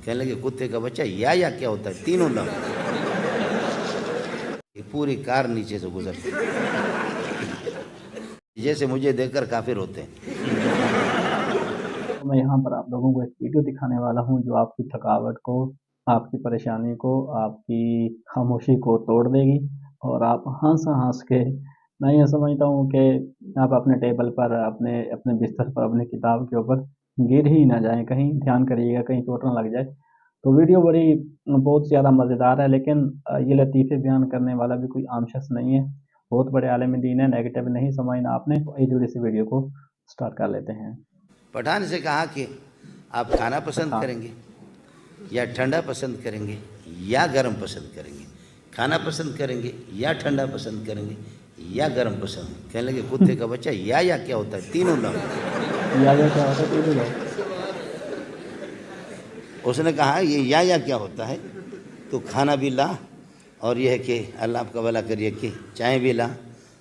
کہنے لگے کتے کا بچہ یا کیا ہوتا ہے؟ تینوں لفظ پوری کار نیچے سے گزرتی جیسے مجھے دیکھ کر کافر ہوتے ہیں۔ میں یہاں پر آپ لوگوں کو ایک ویڈیو دکھانے والا ہوں جو آپ کی تھکاوٹ کو، آپ کی پریشانی کو، آپ کی خاموشی کو توڑ دے گی، اور آپ ہنس کے، میں یہ سمجھتا ہوں کہ آپ اپنے ٹیبل پر، اپنے بستر پر، اپنی کتاب کے اوپر گر ہی نہ جائیں، کہیں دھیان کریے گا کہیں چوٹ نہ لگ جائے۔ تو ویڈیو بہت زیادہ مزیدار ہے، لیکن یہ لطیفے بیان کرنے والا بھی کوئی عام شخص نہیں ہے، بہت بڑے عالم دین ہے، نیگیٹو نہیں سمجھنا آپ نے۔ اس جلدی سے ویڈیو کو سٹارٹ کر لیتے ہیں۔ پٹھان سے کہا کہ آپ کھانا پسند کریں گے یا ٹھنڈا پسند کریں گے یا گرم پسند کریں گے؟ کھانا پسند کریں گے یا ٹھنڈا پسند کریں گے یا گرم پسند؟ کہنے لگے کتے کا بچہ یا کیا ہوتا ہے؟ تینوں لفظ یا کیا ہوتا ہے؟ تینوں لفظ۔ اس نے کہا یہ یا کیا ہوتا ہے؟ تو کھانا بھی لا، اور یہ ہے کہ اللہ آپ کا بھلا کریے کہ چائے بھی لا،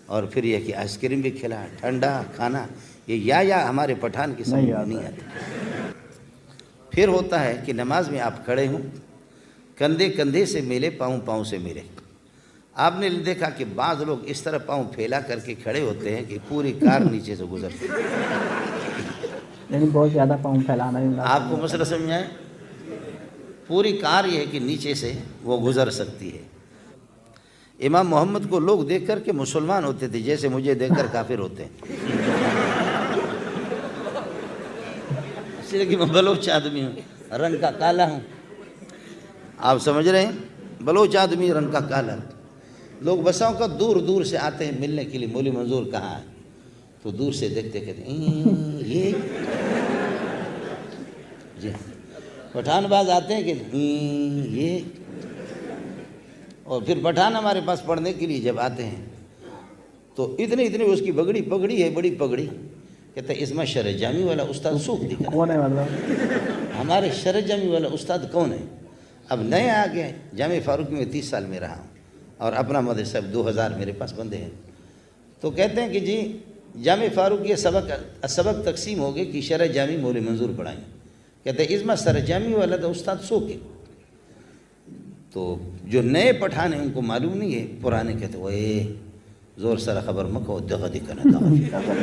اور پھر یہ کہ آئس کریم بھی کھلا، ٹھنڈا کھانا۔ یہ یا ہمارے پٹھان کی سمجھ میں نہیں آتا۔ پھر ہوتا ہے کہ نماز میں آپ کھڑے ہوں، کندھے کندھے سے ملے، پاؤں پاؤں سے ملے۔ آپ نے دیکھا کہ بعض لوگ اس طرح پاؤں پھیلا کر کے کھڑے ہوتے ہیں کہ پوری کار نیچے سے گزرتی ہے۔ یعنی بہت زیادہ پاؤں پھیلانا بھی مناسب آپ نہیں کو ہوتا مسئلہ نا۔ سمجھ آئے؟ پوری کار یہ ہے کہ نیچے سے وہ گزر سکتی ہے۔ امام محمد کو لوگ دیکھ کر کے مسلمان ہوتے تھے جیسے مجھے دیکھ کر کافر ہوتے ہیں، اس لیے کہ میں بلوچ آدمی ہوں، رنگ کا کالا ہوں۔ آپ سمجھ رہے ہیں؟ بلوچ آدمی رنگ کا کالا۔ لوگ بساؤں کا دور دور سے آتے ہیں ملنے کے لیے، مولی منظور کہاں ہے؟ تو دور سے دیکھتے کہتے ہیں یہ جی پٹھان باز آتے ہیں کہ یہ، اور پھر پٹھان ہمارے پاس پڑھنے کے لیے جب آتے ہیں تو اتنے اس کی پگڑی ہے، بڑی پگڑی، کہتے ہیں اس میں شرح جامی والا استاد سوکھ دکھ رہا کون ہے مطلب؟ ہے۔ ہمارے شرح جامی والا استاد کون ہے؟ اب نئے آ گئے، جامع فاروقی میں 30 سال میں رہا ہوں، اور اپنا مدرسہ 2000 میرے پاس بندے ہیں۔ تو کہتے ہیں کہ جی جامع فاروقی یہ سبق تقسیم ہو گئے کہ شرح جامی مولی منظور پڑھائیں۔ کہتے ہیں اس میں شرح جامی والا تو استاد سوکھے۔ تو جو نئے پٹھان ہیں ان کو معلوم نہیں ہے، پرانے کہتے ہیں اوے زور سر خبر مکو دغا دکھنا دغا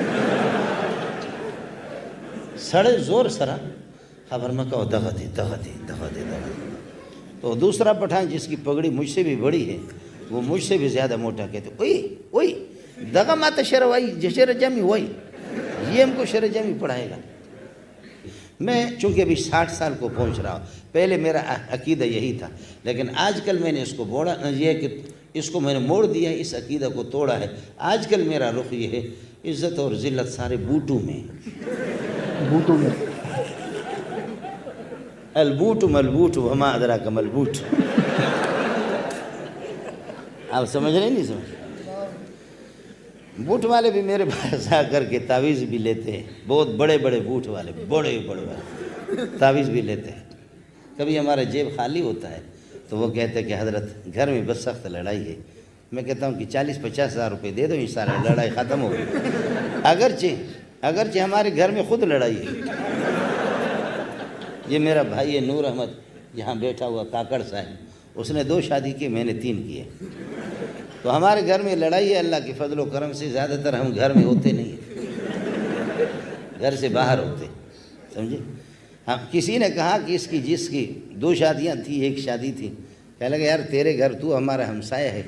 سڑے زور سرا خبر مکو دغا دی دغا دی دغا دی دغا دی۔ تو دوسرا پٹھان جس کی پگڑی مجھ سے بھی بڑی ہے، وہ مجھ سے بھی زیادہ موٹا، کہتے اوئی دغا ماتا شروائی شرح جامی وہی، یہ ہم کو شرح جامی پڑھائے گا۔ میں چونکہ ابھی 60 سال کو پہنچ رہا ہوں، پہلے میرا عقیدہ یہی تھا، لیکن آج کل میں نے اس کو بوڑا یہ کہ اس کو میں نے موڑ دیا ہے، اس عقیدہ کو توڑا ہے۔ آج کل میرا رخ یہ ہے، عزت اور ذلت سارے بوٹوں میں۔ بوٹوں میں؟ البوٹ ملبوٹ وما ادراک ملبوٹ۔ آپ سمجھ رہے نہیں سمجھ؟ بوٹ والے بھی میرے پاس آ کر کے تعویذ بھی لیتے ہیں، بہت بڑے بوٹ والے، بڑے تعویذ بھی لیتے ہیں۔ کبھی ہمارا جیب خالی ہوتا ہے تو وہ کہتے ہیں کہ حضرت گھر میں بس سخت لڑائی ہے۔ میں کہتا ہوں کہ 40-50 ہزار روپے دے دو، انشاءاللہ لڑائی ختم ہو گئی۔ اگرچہ ہمارے گھر میں خود لڑائی ہے۔ یہ میرا بھائی ہے نور احمد، یہاں بیٹھا ہوا کاکڑ صاحب، اس نے 2 شادی کی، میں نے 3 کیے۔ تو ہمارے گھر میں لڑائی ہے، اللہ کے فضل و کرم سے زیادہ تر ہم گھر میں ہوتے نہیں ہیں، گھر سے باہر ہوتے، سمجھے؟ ہاں کسی نے کہا کہ جس کی 2 شادیاں تھیں، 1 شادی تھی، کہنے لگا یار تیرے گھر تو ہمارا ہمسایہ ہے،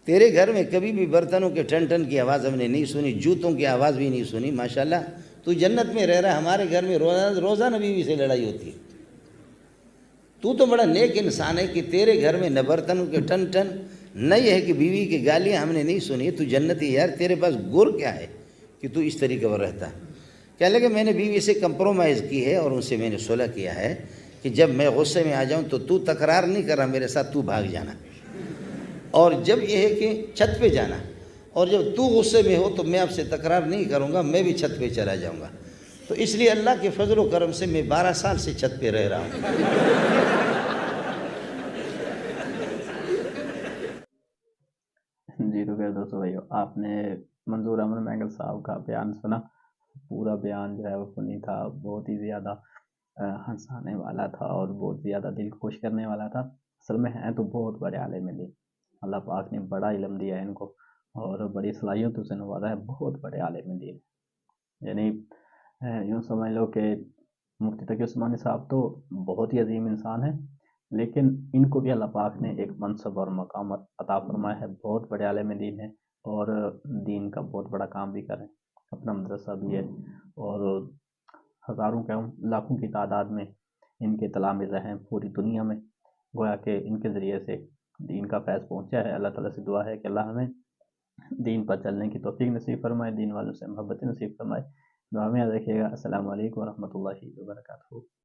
تیرے گھر میں کبھی بھی برتنوں کے ٹن ٹن کی آواز ہم نے نہیں سنی، جوتوں کی آواز بھی نہیں سنی، ماشاءاللہ تو جنت میں رہ رہا ہے، ہمارے گھر میں روزانہ بیوی سے لڑائی ہوتی ہے۔ تو بڑا نیک انسان ہے کہ تیرے گھر میں نہ برتنوں کے ٹن ٹن، نہ یہ ہے کہ بیوی کی گالیاں ہم نے نہیں سنی، تو جنتی ہے۔ یار تیرے پاس گر کیا ہے کہ تو اس طریقے پر رہتا ہے؟ کہنے لگے میں نے بیوی سے کمپرومائز کی ہے اور ان سے میں نے صلح کیا ہے کہ جب میں غصے میں آ جاؤں تو تکرار نہیں کر رہا میرے ساتھ، تو بھاگ جانا، اور جب یہ ہے کہ چھت پہ جانا، اور جب تو غصے میں ہو تو میں آپ سے تکرار نہیں کروں گا، میں بھی چھت پہ چلا جاؤں گا۔ تو اس لیے اللہ کے فضل و کرم سے میں 12 سال سے چھت پہ رہ رہا ہوں۔ جی تو پھر دوستو بھائیو، آپ نے منظور احمد مینگل صاحب کا بیان سنا، پورا بیان جو ہے وہ فنی تھا، بہت ہی زیادہ ہنسانے والا تھا اور بہت زیادہ دل کو خوش کرنے والا تھا۔ اصل میں ہیں تو بہت بڑے عالم دین، اللہ پاک نے بڑا علم دیا ہے ان کو اور بڑی صلاحیتوں سے نوازا ہے، بہت بڑے عالم دین، یعنی یوں سمجھ لو کہ مفتی تقی عثمانی صاحب تو بہت ہی عظیم انسان ہیں، لیکن ان کو بھی اللہ پاک نے ایک منصب اور مقام عطا فرمایا ہے، بہت بڑے عالم دین ہیں اور دین کا بہت بڑا کام بھی کر رہے ہیں، اپنا مدرسہ بھی ہے اور ہزاروں کے لاکھوں کی تعداد میں ان کے تلامذہ ہیں پوری دنیا میں، گویا کہ ان کے ذریعے سے دین کا فیض پہنچا ہے۔ اللہ تعالیٰ سے دعا ہے کہ اللہ ہمیں دین پر چلنے کی توفیق نصیب فرمائے، دین والوں سے محبت نصیب فرمائے۔ دعا میں یاد رکھیے گا۔ السلام علیکم ورحمۃ اللہ وبرکاتہ۔